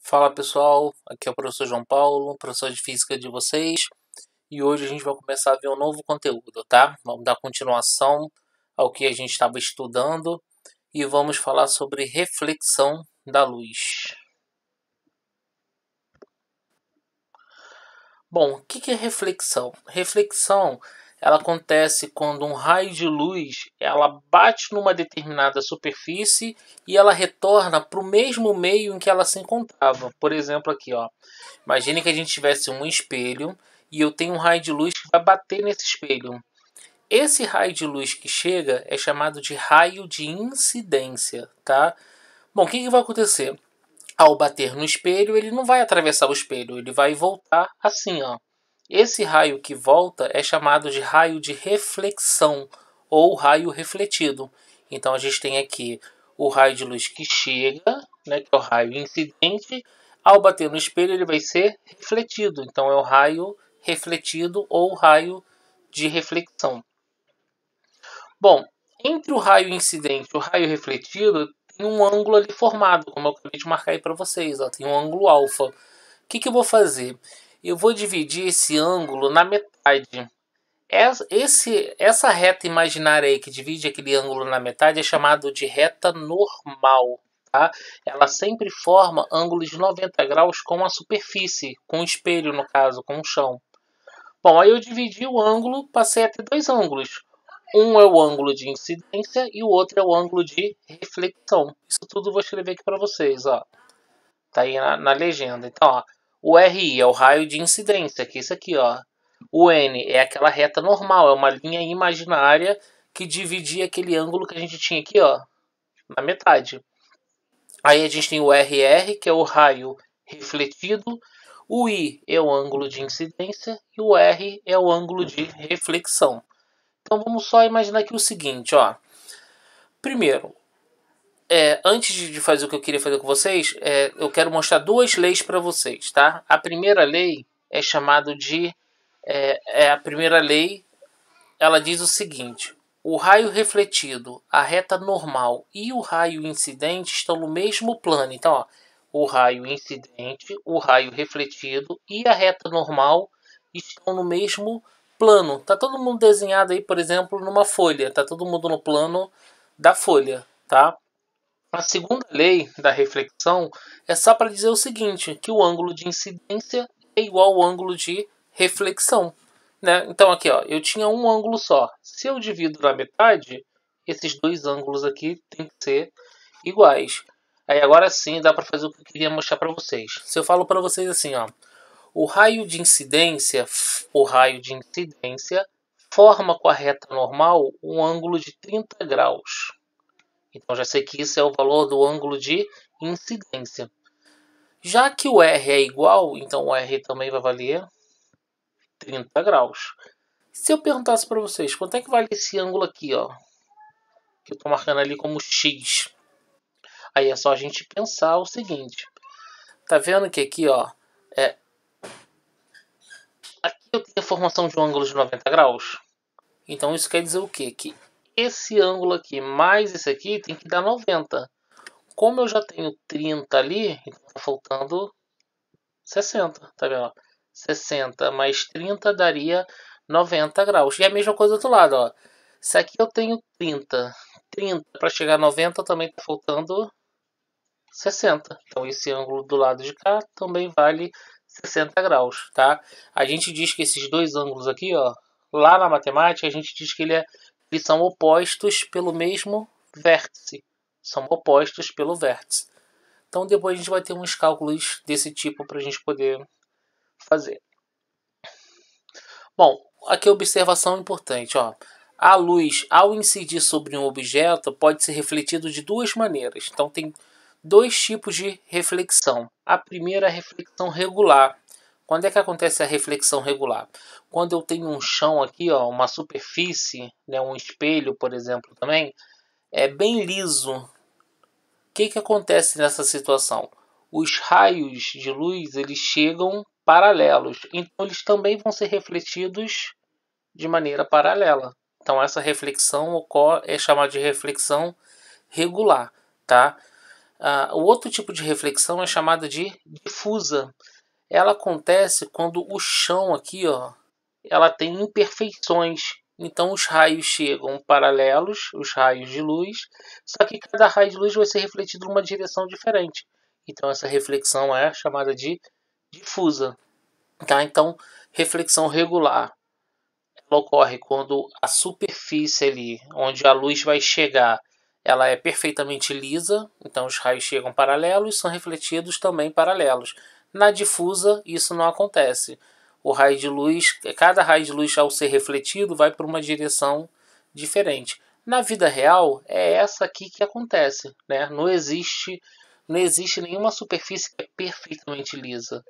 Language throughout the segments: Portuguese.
Fala pessoal, aqui é o professor João Paulo, professor de física de vocês, e hoje a gente vai começar a ver um novo conteúdo, tá? Vamos dar continuação ao que a gente estava estudando e vamos falar sobre reflexão da luz. Bom, o que é reflexão? Reflexão, ela acontece quando um raio de luz ela bate numa determinada superfície e ela retorna para o mesmo meio em que ela se encontrava. Por exemplo, aqui, ó. Imagine que a gente tivesse um espelho e eu tenho um raio de luz que vai bater nesse espelho. Esse raio de luz que chega é chamado de raio de incidência, tá? Bom, o que vai acontecer? Ao bater no espelho, ele não vai atravessar o espelho, ele vai voltar assim, ó. Esse raio que volta é chamado de raio de reflexão ou raio refletido. Então a gente tem aqui o raio de luz que chega, né, que é o raio incidente. Ao bater no espelho, ele vai ser refletido. Então é o raio refletido ou raio de reflexão. Bom, entre o raio incidente e o raio refletido, tem um ângulo ali formado, como eu acabei de marcar aí para vocês. Ó, tem um ângulo alfa. O que eu vou fazer? Eu vou dividir esse ângulo na metade. Essa reta imaginária aí que divide aquele ângulo na metade é chamado de reta normal. Tá? Ela sempre forma ângulos de 90 graus com a superfície, com o espelho no caso, com o chão. Bom, aí eu dividi o ângulo, passei a ter dois ângulos. Um é o ângulo de incidência e o outro é o ângulo de reflexão. Isso tudo eu vou escrever aqui para vocês, ó. Tá aí na legenda. Então, ó, o RI é o raio de incidência, que é isso aqui, ó. O N é aquela reta normal, é uma linha imaginária que dividia aquele ângulo que a gente tinha aqui, ó, na metade. Aí a gente tem o RR, que é o raio refletido. O I é o ângulo de incidência e o R é o ângulo de reflexão. Então vamos só imaginar aqui o seguinte, ó. Primeiro, antes de fazer o que eu queria fazer com vocês, eu quero mostrar duas leis para vocês, tá? A primeira lei é chamada de... a primeira lei, ela diz o seguinte. O raio refletido, a reta normal e o raio incidente estão no mesmo plano. Então, ó, o raio incidente, o raio refletido e a reta normal estão no mesmo plano. Tá todo mundo desenhado aí, por exemplo, numa folha. Tá todo mundo no plano da folha, tá? A segunda lei da reflexão é só para dizer o seguinte, que o ângulo de incidência é igual ao ângulo de reflexão. Né? Então aqui, ó, eu tinha um ângulo só. Se eu divido na metade, esses dois ângulos aqui têm que ser iguais. Aí agora sim dá para fazer o que eu queria mostrar para vocês. Se eu falo para vocês assim, ó, o raio de incidência forma com a reta normal um ângulo de 30 graus. Então já sei que isso é o valor do ângulo de incidência. Já que o R é igual, então o R também vai valer 30 graus. Se eu perguntasse para vocês, quanto é que vale esse ângulo aqui, ó? Que eu estou marcando ali como X. Aí é só a gente pensar o seguinte. Tá vendo que aqui, ó, aqui eu tenho a formação de um ângulo de 90 graus. Então isso quer dizer o quê? Que esse ângulo aqui mais esse aqui tem que dar 90. Como eu já tenho 30 ali, então tá faltando 60, tá vendo? 60 mais 30 daria 90 graus. E a mesma coisa do outro lado, ó. Se aqui eu tenho 30 para chegar a 90 também tá faltando 60. Então esse ângulo do lado de cá também vale 60 graus, tá? A gente diz que esses dois ângulos aqui, ó, lá na matemática a gente diz que eles são opostos pelo mesmo vértice. São opostos pelo vértice. Então depois a gente vai ter uns cálculos desse tipo para a gente poder fazer. Bom, aqui a observação importante, ó. A luz, ao incidir sobre um objeto, pode ser refletido de duas maneiras. Então tem dois tipos de reflexão. A primeira é a reflexão regular. Quando é que acontece a reflexão regular? Quando eu tenho um chão aqui, ó, uma superfície, né, um espelho, por exemplo, também, é bem liso. O que acontece nessa situação? Os raios de luz eles chegam paralelos, então eles também vão ser refletidos de maneira paralela. Então essa reflexão é chamada de reflexão regular, tá? O outro tipo de reflexão é chamada de difusa. Ela acontece quando o chão aqui, ó, ela tem imperfeições. Então os raios chegam paralelos, os raios de luz, só que cada raio de luz vai ser refletido numa direção diferente. Então essa reflexão é chamada de difusa. Tá? Então, reflexão regular ela ocorre quando a superfície ali, onde a luz vai chegar, ela é perfeitamente lisa, então os raios chegam paralelos e são refletidos também paralelos. Na difusa, isso não acontece. O raio de luz, cada raio de luz ao ser refletido vai para uma direção diferente. Na vida real, é essa aqui que acontece, né? Não existe nenhuma superfície que é perfeitamente lisa.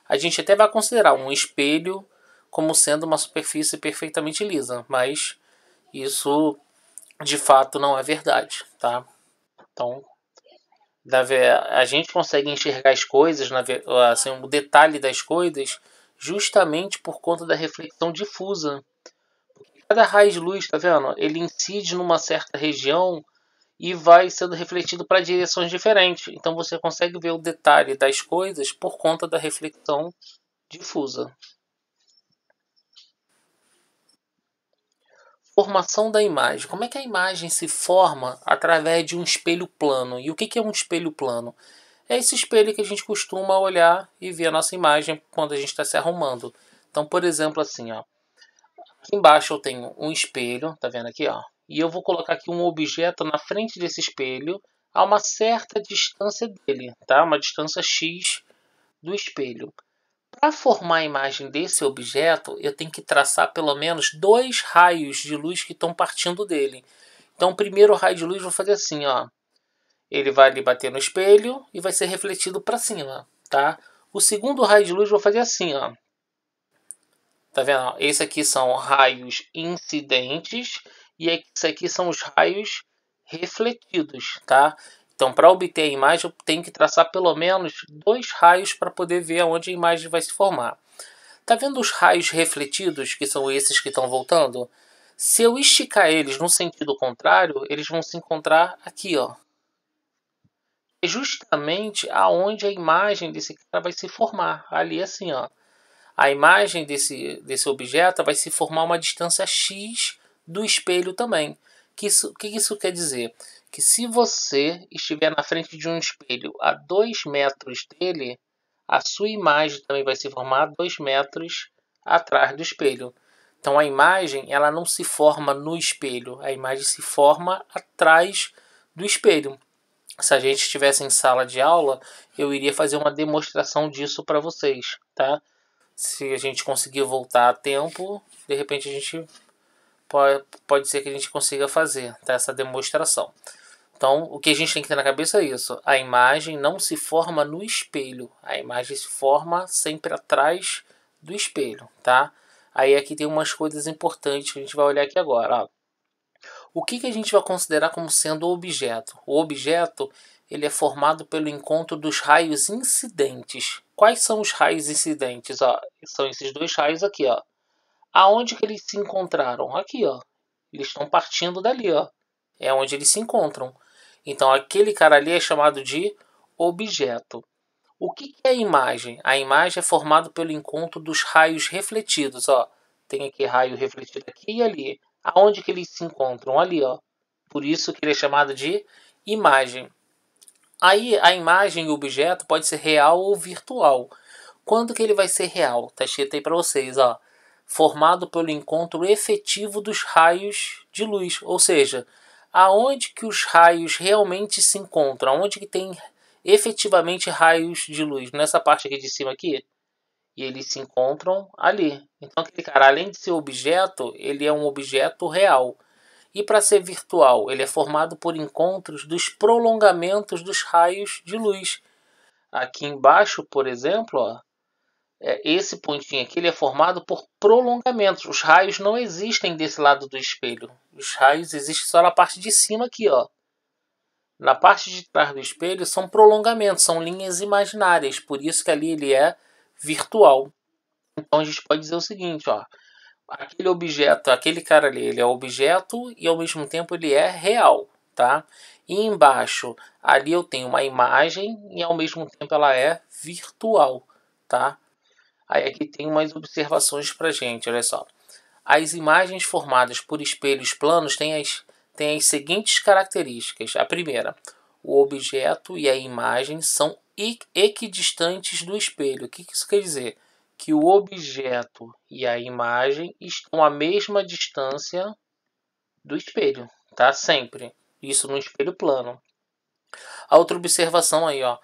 A gente até vai considerar um espelho como sendo uma superfície perfeitamente lisa, mas isso de fato não é verdade, tá? Então, a gente consegue enxergar as coisas, assim, o detalhe das coisas, justamente por conta da reflexão difusa. Cada raio de luz, tá vendo? Ele incide numa certa região e vai sendo refletido para direções diferentes. Então você consegue ver o detalhe das coisas por conta da reflexão difusa. Formação da imagem. Como é que a imagem se forma através de um espelho plano? E o que é um espelho plano? É esse espelho que a gente costuma olhar e ver a nossa imagem quando a gente está se arrumando. Então, por exemplo, assim, ó, aqui embaixo eu tenho um espelho, tá vendo aqui, ó? E eu vou colocar aqui um objeto na frente desse espelho a uma certa distância dele, tá? Uma distância X do espelho. Para formar a imagem desse objeto, eu tenho que traçar pelo menos 2 raios de luz que estão partindo dele. Então, o primeiro raio de luz eu vou fazer assim, ó. Ele vai ali bater no espelho e vai ser refletido para cima, tá? O segundo raio de luz eu vou fazer assim, ó. Tá vendo? Esse aqui são raios incidentes e esse aqui são os raios refletidos, tá? Então, para obter a imagem, eu tenho que traçar pelo menos 2 raios para poder ver aonde a imagem vai se formar. Tá vendo os raios refletidos, que são esses que estão voltando? Se eu esticar eles no sentido contrário, eles vão se encontrar aqui, ó. É justamente aonde a imagem desse cara vai se formar. Ali assim, ó. A imagem desse objeto vai se formar uma distância X do espelho também. O que isso quer dizer? Que se você estiver na frente de um espelho a 2 metros dele, a sua imagem também vai se formar a 2 metros atrás do espelho. Então a imagem ela não se forma no espelho, a imagem se forma atrás do espelho. Se a gente estivesse em sala de aula, eu iria fazer uma demonstração disso para vocês, tá? Se a gente conseguir voltar a tempo, de repente a gente pode ser que a gente consiga fazer, tá? Essa demonstração. Então, o que a gente tem que ter na cabeça é isso. A imagem não se forma no espelho. A imagem se forma sempre atrás do espelho, tá? Aí aqui tem umas coisas importantes que a gente vai olhar aqui agora. Ó. O que a gente vai considerar como sendo o objeto? O objeto ele é formado pelo encontro dos raios incidentes. Quais são os raios incidentes? Ó, são esses 2 raios aqui. Ó. Aonde que eles se encontraram? Aqui. Ó. Eles estão partindo dali. Ó. É onde eles se encontram. Então aquele cara ali é chamado de objeto. O que é a imagem? A imagem é formada pelo encontro dos raios refletidos. Ó. Tem aqui raio refletido aqui e ali. Aonde que eles se encontram? Ali, ó. Por isso que ele é chamado de imagem. Aí a imagem e o objeto pode ser real ou virtual. Quando que ele vai ser real? Tá escrito aí para vocês, ó. Formado pelo encontro efetivo dos raios de luz, ou seja, aonde que os raios realmente se encontram, aonde que tem efetivamente raios de luz, nessa parte aqui de cima aqui, e eles se encontram ali. Então aquele cara, além de ser objeto, ele é um objeto real. E para ser virtual, ele é formado por encontros dos prolongamentos dos raios de luz. Aqui embaixo, por exemplo, ó, esse pontinho aqui ele é formado por prolongamentos. Os raios não existem desse lado do espelho. Os raios existem só na parte de cima aqui, ó. Na parte de trás do espelho são prolongamentos, são linhas imaginárias. Por isso que ali ele é virtual. Então a gente pode dizer o seguinte, ó. Aquele objeto, aquele cara ali, ele é objeto e ao mesmo tempo ele é real, tá? E embaixo, ali eu tenho uma imagem e ao mesmo tempo ela é virtual, tá? Aí aqui tem umas observações pra gente, olha só. As imagens formadas por espelhos planos têm as seguintes características. A primeira, o objeto e a imagem são equidistantes do espelho. O que isso quer dizer? Que o objeto e a imagem estão à mesma distância do espelho, tá? Sempre. Isso no espelho plano. A outra observação aí, ó.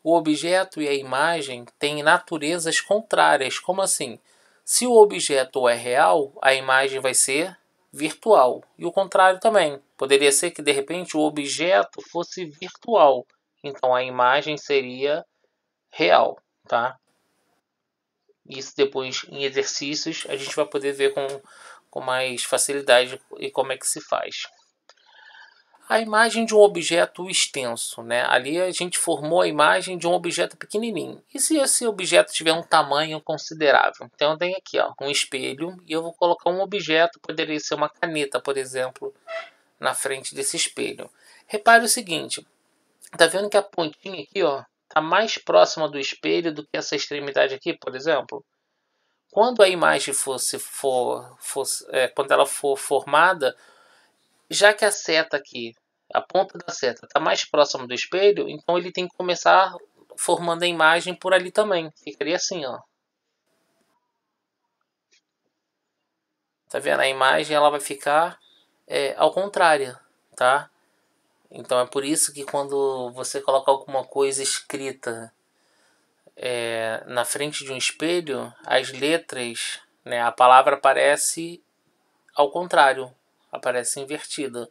O objeto e a imagem têm naturezas contrárias. Como assim? Se o objeto é real, a imagem vai ser virtual. E o contrário também. Poderia ser que de repente o objeto fosse virtual. Então a imagem seria real, tá? Isso depois em exercícios a gente vai poder ver com mais facilidade e como é que se faz. A imagem de um objeto extenso, né? Ali a gente formou a imagem de um objeto pequenininho. E se esse objeto tiver um tamanho considerável? Então tem aqui, ó, um espelho e eu vou colocar um objeto, poderia ser uma caneta, por exemplo, na frente desse espelho. Repare o seguinte, tá vendo que a pontinha aqui, ó, tá mais próxima do espelho do que essa extremidade aqui, por exemplo? Quando a imagem quando ela for formada, já que a seta aqui, a ponta da seta está mais próxima do espelho, então ele tem que começar formando a imagem por ali também. Ficaria assim, ó. Tá vendo? A imagem ela vai ficar ao contrário, tá? Então é por isso que quando você coloca alguma coisa escrita na frente de um espelho, as letras, né, a palavra aparece ao contrário, aparece invertida.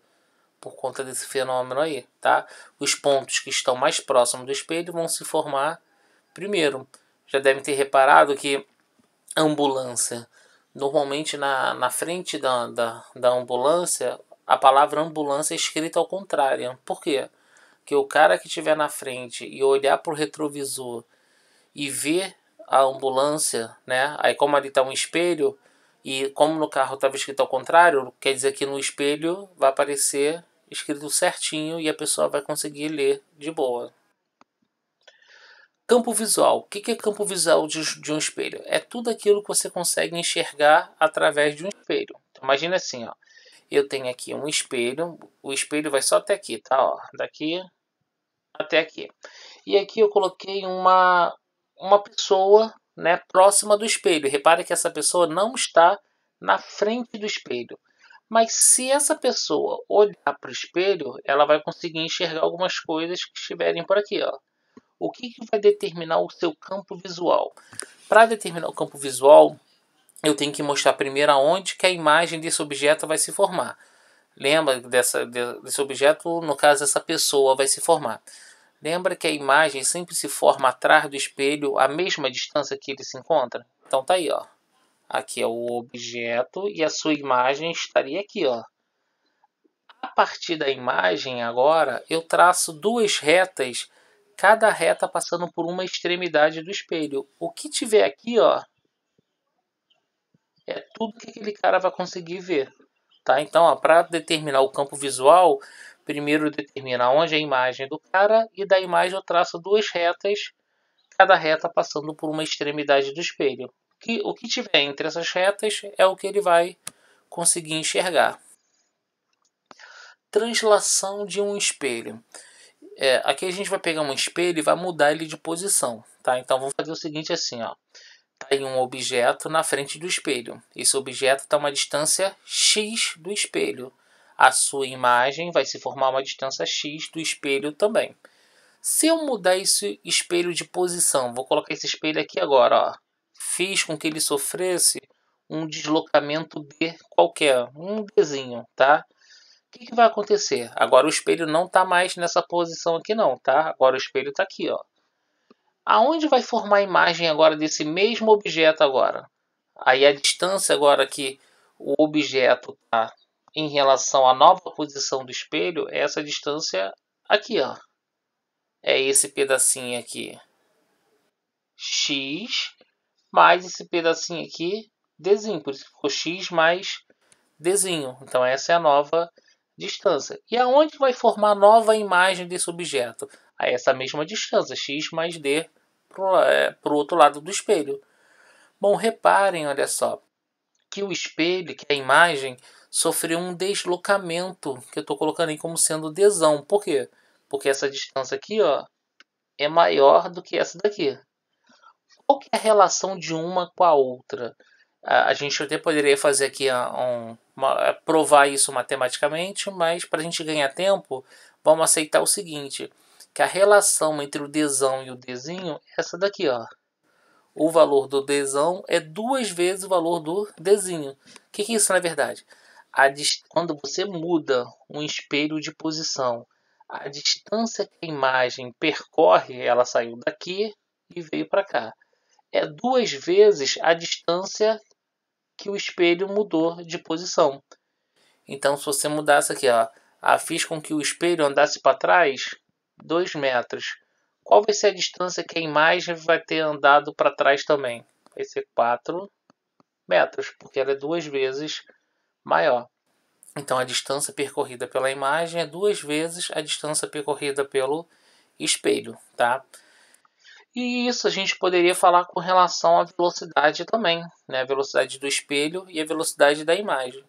Por conta desse fenômeno aí, tá? Os pontos que estão mais próximos do espelho vão se formar primeiro. Já devem ter reparado que a ambulância, normalmente na frente da ambulância, a palavra ambulância é escrita ao contrário. Por quê? Porque o cara que estiver na frente e olhar para o retrovisor e ver a ambulância, né? Aí como ali está um espelho e como no carro estava escrito ao contrário, quer dizer que no espelho vai aparecer escrito certinho e a pessoa vai conseguir ler de boa. Campo visual. O que é campo visual de um espelho? É tudo aquilo que você consegue enxergar através de um espelho. Então, imagina assim, ó. Eu tenho aqui um espelho. O espelho vai só até aqui, tá? Ó, daqui até aqui. E aqui eu coloquei uma pessoa, né, próxima do espelho. Repare que essa pessoa não está na frente do espelho. Mas se essa pessoa olhar para o espelho, ela vai conseguir enxergar algumas coisas que estiverem por aqui, ó. O que vai determinar o seu campo visual? Para determinar o campo visual, eu tenho que mostrar primeiro aonde que a imagem desse objeto vai se formar. Lembra desse objeto, no caso essa pessoa vai se formar. Lembra que a imagem sempre se forma atrás do espelho à mesma distância que ele se encontra? Então tá aí, ó. Aqui é o objeto e a sua imagem estaria aqui, ó. A partir da imagem agora, eu traço duas retas, cada reta passando por uma extremidade do espelho. O que tiver aqui, ó, é tudo que aquele cara vai conseguir ver, tá? Então, para determinar o campo visual, primeiro determina onde é a imagem do cara e da imagem eu traço duas retas, cada reta passando por uma extremidade do espelho. O que tiver entre essas retas é o que ele vai conseguir enxergar. Translação de um espelho. Aqui a gente vai pegar um espelho e vai mudar ele de posição, tá? Então vamos fazer o seguinte assim, ó. Tá aí um objeto na frente do espelho. Esse objeto está a uma distância x do espelho. A sua imagem vai se formar uma distância x do espelho também. Se eu mudar esse espelho de posição, vou colocar esse espelho aqui agora, ó. Fiz com que ele sofresse um deslocamento D qualquer, um Dzinho, tá? O que vai acontecer? Agora o espelho não está mais nessa posição aqui não, tá? Agora o espelho está aqui, ó. Aonde vai formar a imagem agora desse mesmo objeto agora? Aí a distância agora que o objeto está em relação à nova posição do espelho é essa distância aqui, ó. É esse pedacinho aqui, x, mais esse pedacinho aqui, dzinho. Por isso ficou x mais dzinho. Então essa é a nova distância. E aonde vai formar nova imagem desse objeto? A essa mesma distância, x mais d, para o outro lado do espelho. Bom, reparem, olha só, que o espelho, que a imagem, sofreu um deslocamento, que eu estou colocando aí como sendo dzão. Por quê? Porque essa distância aqui, ó, é maior do que essa daqui. Qual que é a relação de uma com a outra? A gente até poderia fazer aqui provar isso matematicamente, mas para a gente ganhar tempo, vamos aceitar o seguinte, que a relação entre o dzão e o dzinho é essa daqui, ó. O valor do dzão é 2 vezes o valor do dzinho. O que é isso na verdade? Quando você muda um espelho de posição, a distância que a imagem percorre, ela saiu daqui e veio para cá. É 2 vezes a distância que o espelho mudou de posição. Então, se você mudasse aqui, ó, fiz com que o espelho andasse para trás 2 metros. Qual vai ser a distância que a imagem vai ter andado para trás também? Vai ser 4 metros, porque ela é 2 vezes maior. Então, a distância percorrida pela imagem é 2 vezes a distância percorrida pelo espelho, tá? E isso a gente poderia falar com relação à velocidade também, né? A velocidade do espelho e a velocidade da imagem.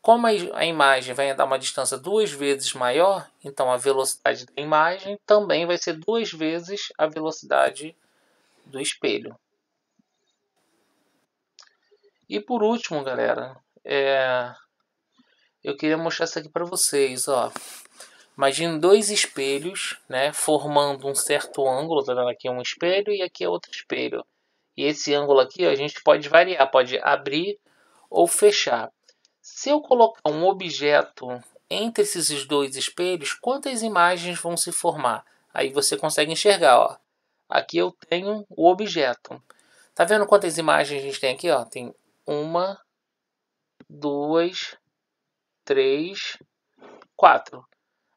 Como a imagem vai andar uma distância 2 vezes maior, então a velocidade da imagem também vai ser 2 vezes a velocidade do espelho. E por último, galera, eu queria mostrar isso aqui para vocês, ó. Imagine 2 espelhos, né, formando um certo ângulo. Tá vendo aqui um espelho e aqui é outro espelho. E esse ângulo aqui, ó, a gente pode variar, pode abrir ou fechar. Se eu colocar um objeto entre esses 2 espelhos, quantas imagens vão se formar? Aí você consegue enxergar, ó. Aqui eu tenho o objeto. Tá vendo quantas imagens a gente tem aqui, ó? Tem 1, 2, 3, 4.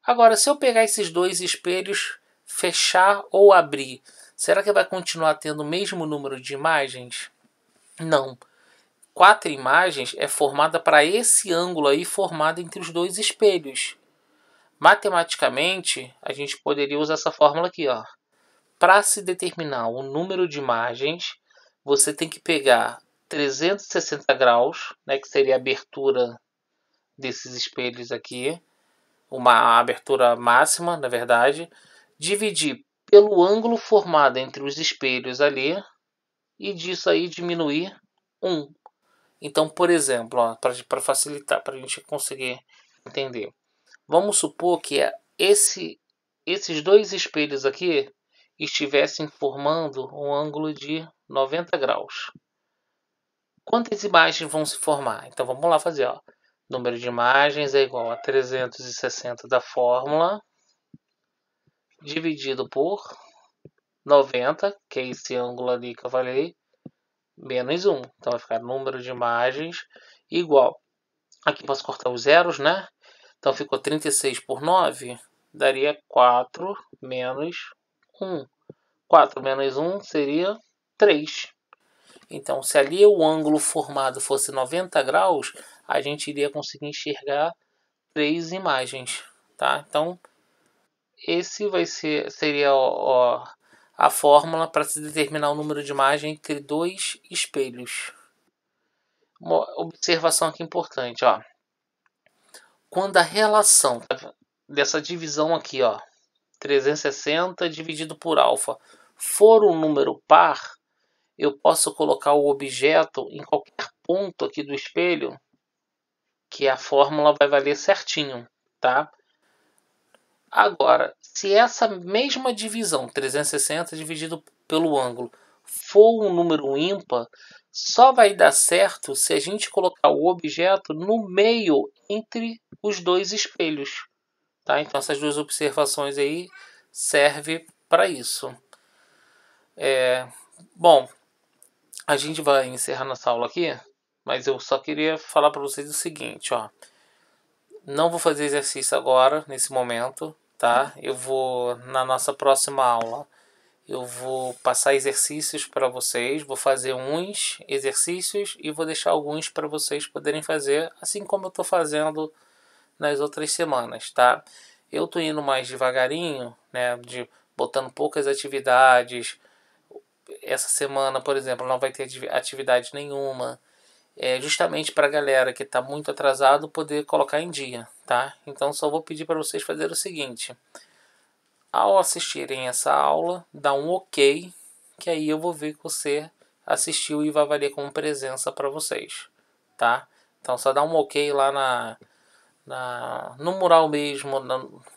Agora, se eu pegar esses 2 espelhos, fechar ou abrir, será que vai continuar tendo o mesmo número de imagens? Não. 4 imagens é formada para esse ângulo aí formado entre os 2 espelhos. Matematicamente, a gente poderia usar essa fórmula aqui, ó. Para se determinar o número de imagens, você tem que pegar 360 graus, né, que seria a abertura desses espelhos aqui, uma abertura máxima, na verdade, dividir pelo ângulo formado entre os espelhos ali e disso aí diminuir 1. Então, por exemplo, para facilitar, para a gente conseguir entender, vamos supor que esses 2 espelhos aqui estivessem formando um ângulo de 90 graus. Quantas imagens vão se formar? Então vamos lá fazer, ó. Número de imagens é igual a 360 da fórmula dividido por 90, que é esse ângulo ali que eu falei, menos 1. Então vai ficar número de imagens igual. Aqui posso cortar os zeros, né? Então ficou 36 por 9, daria 4 menos 1. 4 menos 1 seria 3. Então, se ali o ângulo formado fosse 90 graus, a gente iria conseguir enxergar 3 imagens, tá? Então, esse seria a fórmula para se determinar o número de imagens entre 2 espelhos. Uma observação aqui importante, ó. Quando a relação dessa divisão aqui, ó, 360 dividido por alfa, for um número par, eu posso colocar o objeto em qualquer ponto aqui do espelho, que a fórmula vai valer certinho, tá? Agora, se essa mesma divisão, 360 dividido pelo ângulo, for um número ímpar, só vai dar certo se a gente colocar o objeto no meio entre os 2 espelhos. Tá? Então essas 2 observações aí servem para isso. Bom, a gente vai encerrar nossa aula aqui, mas eu só queria falar para vocês o seguinte, ó. Não vou fazer exercício agora, nesse momento, tá? Eu vou, na nossa próxima aula, eu vou passar exercícios para vocês, vou fazer uns exercícios e vou deixar alguns para vocês poderem fazer, assim como eu estou fazendo nas outras semanas, tá? Eu tô indo mais devagarinho, né, botando poucas atividades. Essa semana, por exemplo, não vai ter atividade nenhuma. Justamente para a galera que está muito atrasado poder colocar em dia, tá? Então só vou pedir para vocês fazerem o seguinte: ao assistirem essa aula, dá um ok, que aí eu vou ver que você assistiu e vai valer como presença para vocês, tá? Então só dá um ok lá no mural mesmo,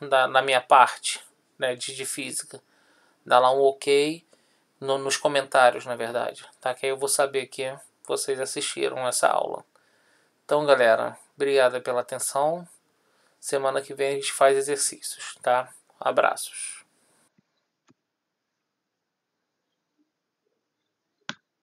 na minha parte, né, de física. Dá lá um ok nos comentários, na verdade, tá? Que aí eu vou saber que vocês assistiram essa aula. Então, galera, obrigado pela atenção. Semana que vem a gente faz exercícios, tá? Abraços.